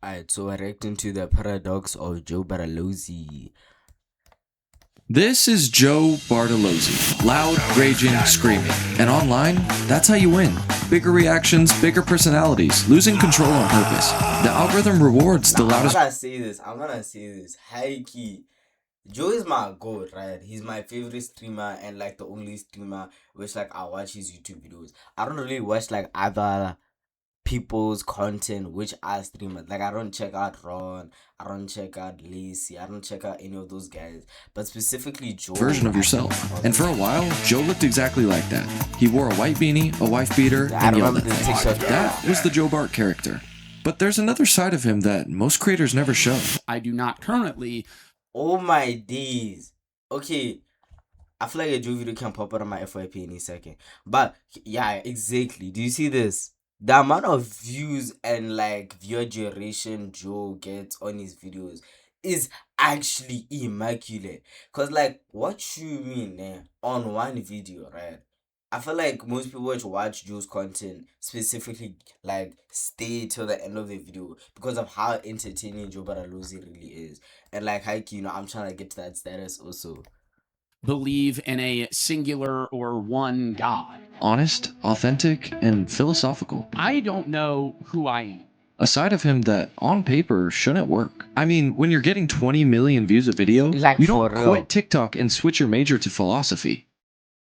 Alright, so I reacting to the paradox of Joe Bartalozzi. This is Joe Bartalozzi. Loud, raging, screaming. And online, that's how you win. Bigger reactions, bigger personalities, losing control on purpose. The algorithm rewards the loudest. I'm gonna say this. High key. Joe is my goat, right? He's my favorite streamer and like the only streamer which like I watch his YouTube videos. I don't really watch like other people's content which are streamers. Like I don't check out Ron, I don't check out Lacey, I don't check out any of those guys. But specifically Joe, Version of yourself. And for a while, Joe looked exactly like that. He wore a white beanie, a wife beater, and yelled at things. That was the Joe Bart character. But there's another side of him that most creators never show. I do not currently. Oh my days. Okay, I feel like a Joe video can pop out on my FYP any second. But yeah, exactly. Do you see this? The amount of views and like viewer duration Joe gets on his videos is actually immaculate. Cause like what you mean on one video, right? I feel like most people which watch Joe's content specifically like stay till the end of the video because of how entertaining Joe Bartalozzi really is. And like hikey, I'm trying to get to that status also. Believe in a singular or one God. Honest, authentic, and philosophical. I don't know who I am. A side of him that, on paper, shouldn't work. I mean, when you're getting 20 million views a video, Like, you don't for real. quit TikTok and switch your major to philosophy.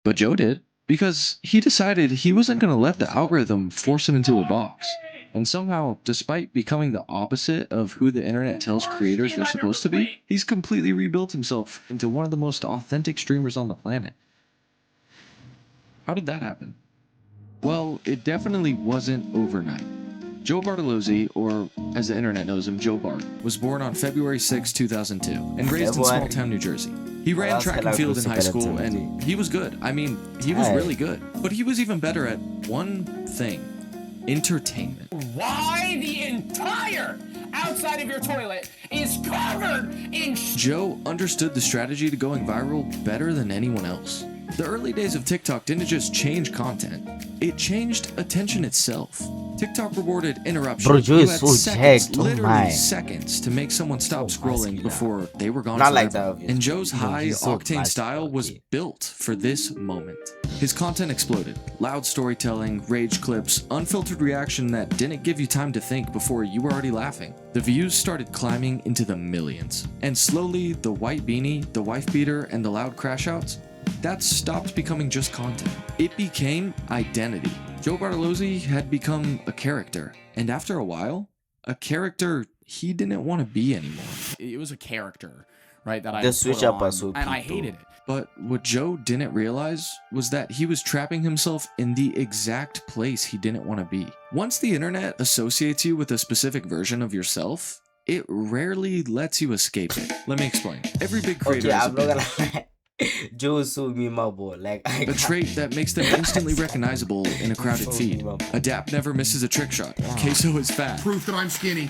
But Joe did, because he decided he wasn't going to let the algorithm force him into a box. And somehow, despite becoming the opposite of who the internet tells creators they're supposed to be, he's completely rebuilt himself into one of the most authentic streamers on the planet. How did that happen? Well, it definitely wasn't overnight. Joe Bartalozzi, or as the internet knows him, Joe Bart, was born on February 6, 2002, and raised in small-town New Jersey. He ran track and field in high school, and he was good. I mean, he was really good. But he was even better at one thing: entertainment. Why the entire outside of your toilet is covered in Joe understood the strategy to going viral better than anyone else. The early days of TikTok didn't just change content, it changed attention itself. TikTok rewarded interruptions. Bro, Joe You is had so seconds, jacked, oh literally my. seconds, to make someone stop scrolling before they were gone Not forever. like that, obviously. And Joe's You know, he's so high-octane classic, style was okay. built for this moment. His content exploded. Loud storytelling, rage clips, unfiltered reaction that didn't give you time to think before you were already laughing. The views started climbing into the millions. And slowly, the white beanie, the wife beater, and the loud crash outs, that stopped becoming just content. It became identity. Joe Bartalozzi had become a character. And after a while, a character he didn't want to be anymore. It was a character, right? That I The switch put up on, was so and I people. hated it. But what Joe didn't realize was that he was trapping himself in the exact place he didn't want to be. Once the internet associates you with a specific version of yourself, it rarely lets you escape it. Let me explain. Every big creator Okay, has a I'm not bit. gonna lie. Joe is so memeable. Like A trait that makes them instantly recognizable in a crowded feed. Adapt never misses a trick shot. Queso is fat. Proof that I'm skinny.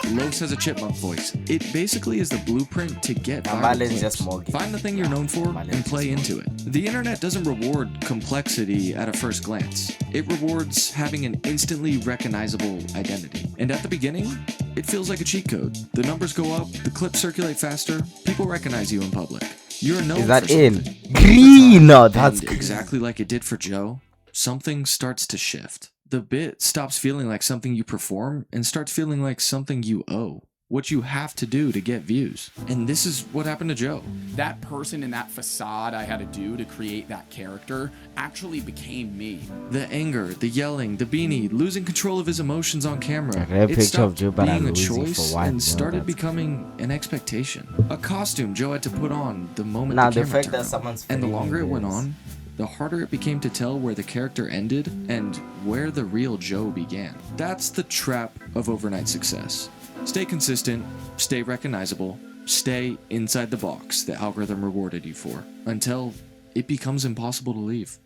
Los has a chipmunk voice. It basically is the blueprint to get viral Malen is clips. just more gay. Find the thing you're known for Malen and is play just into it. The internet doesn't reward complexity at a first glance. It rewards having an instantly recognizable identity. And at the beginning, it feels like a cheat code. The numbers go up, the clips circulate faster, people recognize you in public. You're known Is that for in? something. Green! No, that's And green. exactly like it did for Joe, something starts to shift. The bit stops feeling like something you perform and starts feeling like something you owe. What you have to do to get views. And this is what happened to Joe. That person and that facade I had to do to create that character actually became me. The anger, the yelling, the beanie, losing control of his emotions on camera. Great It picture of stopped Joe being a Bartalozzi for choice one, and no, started that's becoming an expectation. A costume Joe had to put on the moment Now the the camera fact that turned on. someone's And the filming longer it went this. on, the harder it became to tell where the character ended and where the real Joe began. That's the trap of overnight success. Stay consistent, stay recognizable, stay inside the box the algorithm rewarded you for, until it becomes impossible to leave.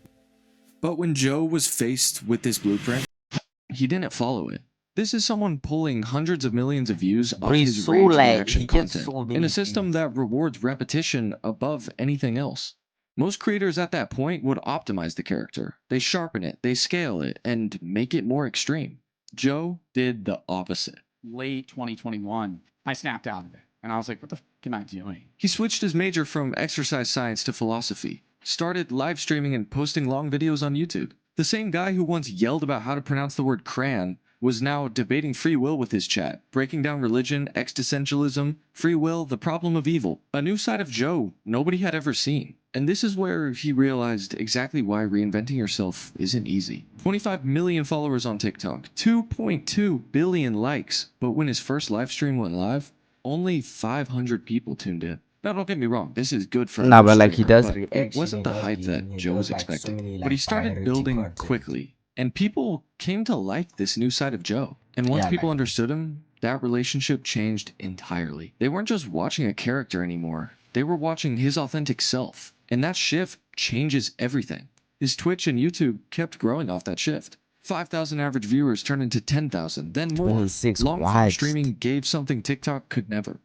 But when Joe was faced with this blueprint, he didn't follow it. This is someone pulling hundreds of millions of views off Bro, he's his so rage like, reaction he gets content so in many a system that rewards repetition above anything else. Most creators at that point would optimize the character. They sharpen it, they scale it, and make it more extreme. Joe did the opposite. late 2021, I snapped out of it. And I was like, what the f am I doing? He switched his major from exercise science to philosophy, started live streaming and posting long videos on YouTube. The same guy who once yelled about how to pronounce the word crayon was now debating free will with his chat, breaking down religion, existentialism, free will, the problem of evil. A new side of Joe nobody had ever seen. And this is where he realized exactly why reinventing yourself isn't easy. 25 million followers on TikTok, 2.2 billion likes, but when his first live stream went live, only 500 people tuned in. Now, don't get me wrong, this is good for a Nah, new but like he streamer, does but reaction, it wasn't he the does hype that gaming, he Joe was does like so expecting. many But he like started variety building content. quickly, and people came to like this new side of Joe. And once Yeah, people like understood him, that relationship changed entirely. They weren't just watching a character anymore, they were watching his authentic self. And that shift changes everything. His Twitch and YouTube kept growing off that shift. 5,000 average viewers turned into 10,000, then more. 26 Long-form what? streaming gave something TikTok could never.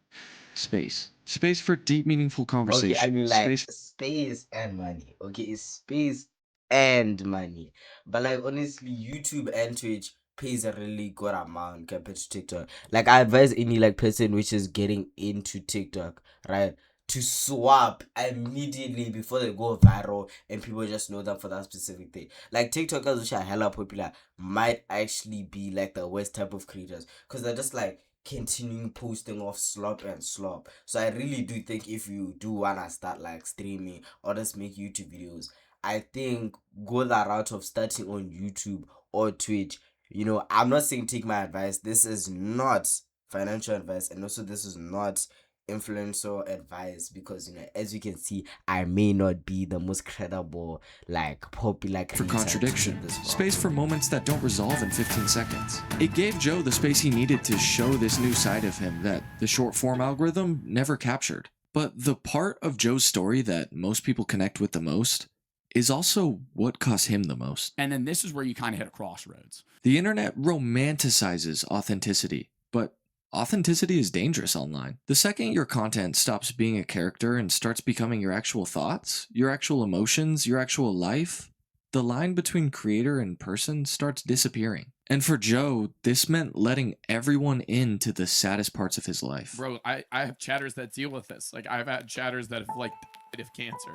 Space. Space for deep, meaningful Okay, conversation. I mean like Space space and money. Okay, it's space and money. But like honestly, YouTube and Twitch pays a really good amount compared to TikTok. Like I advise any like person which is getting into TikTok, right? To swap immediately before they go viral and people just know them for that specific thing. Like TikTokers which are hella popular might actually be like the worst type of creators because they're just like continuing posting off slop and slop. So I really do think if you do wanna start like streaming or just make YouTube videos, I think go the route of starting on YouTube or Twitch. You know, I'm not saying take my advice. This is not financial advice, and also this is not influencer advice because you know, as you can see, I may not be the most credible, like popular for creator to contradiction. take this from. Space for moments that don't resolve in 15 seconds. It gave Joe the space he needed to show this new side of him that the short form algorithm never captured. But the part of Joe's story that most people connect with the most is also what cost him the most. And then this is where you kind of hit a crossroads. The internet romanticizes authenticity, but authenticity is dangerous online. The second your content stops being a character and starts becoming your actual thoughts, your actual emotions, your actual life, the line between creator and person starts disappearing. And for Joe, this meant letting everyone into the saddest parts of his life. Bro, I have chatters that deal with this. Like I've had chatters that have like died of cancer.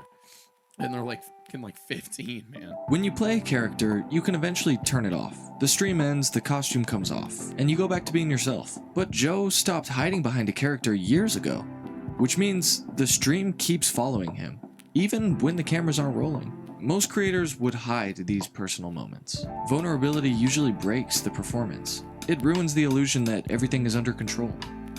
And they're like fucking like 15, man. When you play a character, you can eventually turn it off. The stream ends, the costume comes off, and you go back to being yourself. But Joe stopped hiding behind a character years ago, which means the stream keeps following him, even when the cameras aren't rolling. Most creators would hide these personal moments. Vulnerability usually breaks the performance. It ruins the illusion that everything is under control.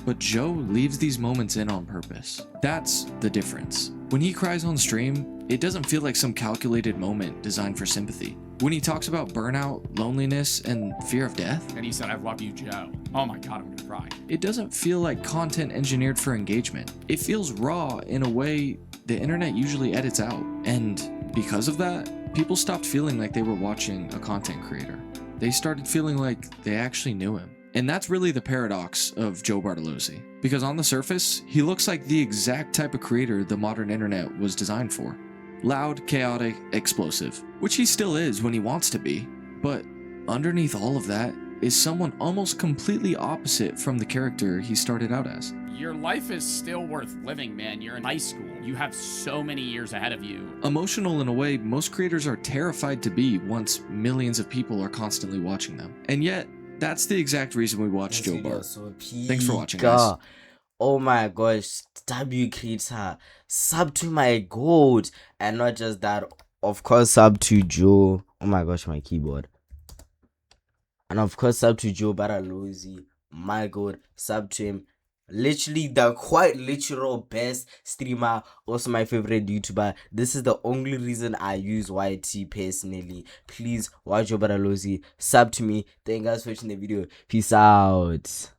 But Joe leaves these moments in on purpose. That's the difference. When he cries on stream, it doesn't feel like some calculated moment designed for sympathy. When he talks about burnout, loneliness, and fear of death, And he said, I love you, Joe. Oh my God, I'm gonna cry. it doesn't feel like content engineered for engagement. It feels raw in a way the internet usually edits out. And because of that, people stopped feeling like they were watching a content creator. They started feeling like they actually knew him. And that's really the paradox of Joe Bartolozzi. Because on the surface, he looks like the exact type of creator the modern internet was designed for. Loud, chaotic, explosive. Which he still is when he wants to be. But underneath all of that is someone almost completely opposite from the character he started out as. Your life is still worth living, man. You're in high school. You have so many years ahead of you. Emotional in a way most creators are terrified to be once millions of people are constantly watching them. And yet, that's the exact reason we watch This Joe video Bart. is so Thanks for watching, peak. guys. Oh my gosh, W creator, sub to my goat, and not just that, of course, sub to Joe. Oh my gosh, my keyboard. And of course, sub to Joe Bartolozzi, my god, sub to him. Literally the quite literal best streamer, also my favorite YouTuber. This is the only reason I use YT personally. Please watch Joe Bartolozzi, sub to me. Thank you guys for watching the video. Peace out.